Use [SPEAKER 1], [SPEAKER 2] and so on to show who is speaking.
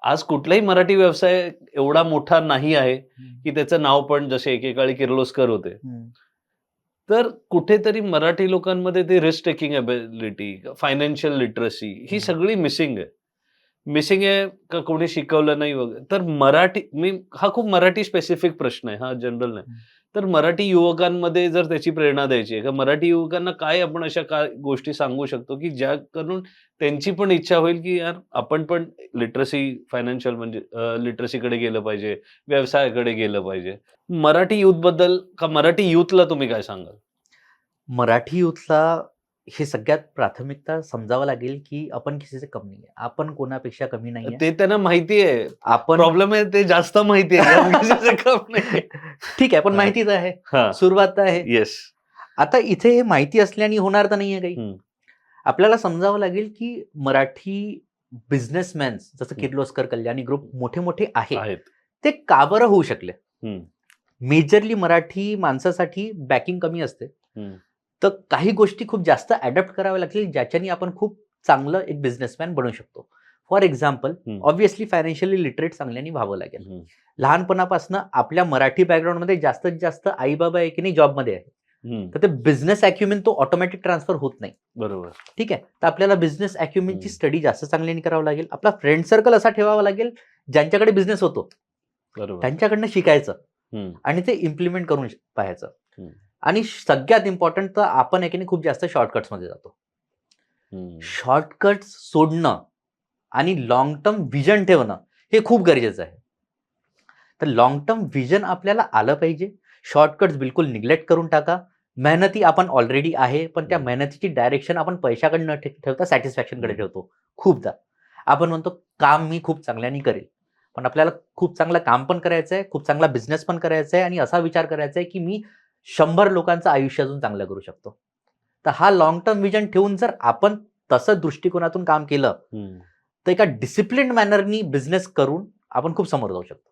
[SPEAKER 1] आज कुठलाही मराठी व्यवसाय एवढा मोठा नाही आहे, की त्याचं नाव पण जसे एकेकाळी किर्लोस्कर होते. तर कुठेतरी मराठी लोकांमध्ये ते risk taking ability, financial literacy ही सगळी मिसिंग आहे. मिसिंग आहे का कोणी शिकवलं नाही वगैरे. तर हा खूप मराठी स्पेसिफिक प्रश्न आहे, हा जनरल नाही. तर मराठी युवकांमध्ये जर त्याची प्रेरणा द्यायची आहे, का मराठी युवकांना काय आपण अशा काय गोष्टी सांगू शकतो, की ज्या करून त्यांची पण इच्छा होईल, की यार आपण पण फायनान्शियल म्हणजे लिटरसीकडे गेलं पाहिजे, व्यवसायाकडे गेलं पाहिजे. मराठी युथबद्दल का मराठी युथला तुम्ही काय सांगाल?
[SPEAKER 2] मराठी युथला हे सगळ्यात प्राथमिकता समजावं लागेल, की आपण किसीचे कमी नाही आहे. आपण कोणापेक्षा कमी नाही आहे.
[SPEAKER 1] ते त्यांना माहिती आहे.
[SPEAKER 2] आपण
[SPEAKER 1] प्रॉब्लेम आहे ते जास्त माहिती आहे. आपण कशाचं कम नाही.
[SPEAKER 2] ठीक आहे, पण
[SPEAKER 1] हां.
[SPEAKER 2] माहितीच आहे.
[SPEAKER 1] हां.
[SPEAKER 2] सुरुवात तर आहे.
[SPEAKER 1] येस.
[SPEAKER 2] आता इथे हे माहिती असल्याने होणार तर नाहीये काही.
[SPEAKER 1] हं.
[SPEAKER 2] आपल्याला समजावं लागेल, की मराठी बिझनेसमॅन्स जसं
[SPEAKER 1] हं.
[SPEAKER 2] किर्लोस्कर, कल्याणी ग्रुप मोठे-मोठे आहेत.
[SPEAKER 1] आहेत.
[SPEAKER 2] ते का बरं होऊ शकले?
[SPEAKER 1] हं.
[SPEAKER 2] मेजरली मराठी माणसासाठी बॅकिंग कमी असते.
[SPEAKER 1] हं.
[SPEAKER 2] तर काही गोष्टी खूप जास्त अडॅप्ट कराव्या लागतील, ज्याच्याने आपण खूप चांगलं एक बिझनेसमॅन बनू शकतो. For example, obviously financially literate चांगल्याने व्हावं लागेल. लहानपणापासून आपल्या मराठी बॅकग्राऊंडमध्ये जास्तीत जास्त आई-बाबा आहे की नाही जॉबमध्ये आहे. तर ते बिझनेस अॅक्युमेन तो ऑटोमॅटिक ट्रान्सफर होत नाही.
[SPEAKER 1] बरोबर.
[SPEAKER 2] ठीक आहे. तर आपल्याला बिझनेस अॅक्युमेनची स्टडी जास्त चांगल्याने करावं लागेल. आपला फ्रेंड सर्कल असा ठेवावा लागेल, ज्यांच्याकडे बिझनेस होतो.
[SPEAKER 1] बरोबर.
[SPEAKER 2] त्यांच्याकडनं शिकायचं आणि ते इम्प्लिमेंट करून पाहायचं. आणि सगळ्यात इम्पॉर्टंट तर आपण आहे की नाही खूप जास्त शॉर्टकट्समध्ये जातो. शॉर्टकट्स सोडणं आणि लॉंग टर्म व्हिजन ठेवणं हे खूप गरजेचं आहे. तर लॉंग टर्म व्हिजन आपल्याला आलं पाहिजे. शॉर्टकट्स बिलकुल निग्लेक्ट करून टाका. मेहनती आपण ऑलरेडी आहे, पण त्या मेहनतीची डायरेक्शन आपण पैशाकडे न ठेवता सॅटिस्फॅक्शनकडे ठेवतो. खूपदा आपण म्हणतो काम मी खूप चांगल्याने करेल, पण आपल्याला खूप चांगलं काम पण करायचं आहे, खूप चांगला बिझनेस पण करायचा आहे आणि असा विचार करायचा आहे की मी 100 लोकांचं आयुष्य अजून चांगलं करू शकतो. तर हा लॉंग टर्म व्हिजन ठेवून जर आपण तसं दृष्टिकोनातून काम केलं, तर एका डिसिप्लिन्ड मॅनरनी बिझनेस करून आपण खूप समोर जाऊ शकतो.